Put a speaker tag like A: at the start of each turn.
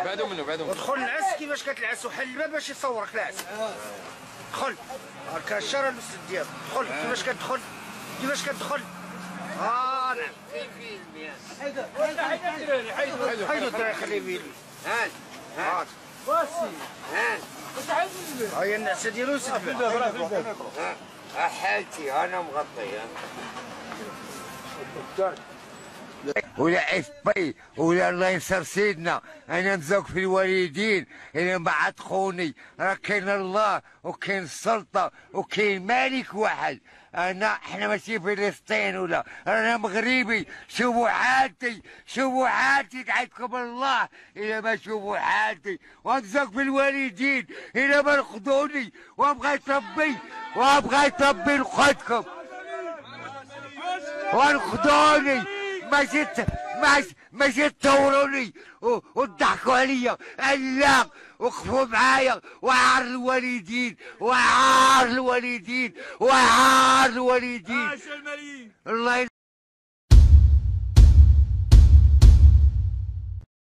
A: بعدوا منه
B: ودخل نعس كيفاش كتلعس وحل الباب باش يصورك العس. دخل هاكا الشارع المسجد ديالك. دخل كيفاش كتدخل نعم. حيدو الدراري خليه بيدي. هات هاهي النعسه ديالو سد
C: حالتي انا مغطي.
D: ولا اسبي ولا الله ينصر سيدنا، انا نزوق في الوالدين الا ما عتقوني. راه كاين الله وكاين السلطه وكاين مالك واحد. احنا ماشي فلسطين ولا، انا مغربي. شوفوا حالتي دعيتكم الله الا ما شوفوا حالتي. ونزوق في الوالدين الا ما نقضوني. وابغى يطبي نقدكم ونقضوني. ماشي تطوروني وتضحكوا عليا. لا، وقفوا معايا وعار الوالدين الله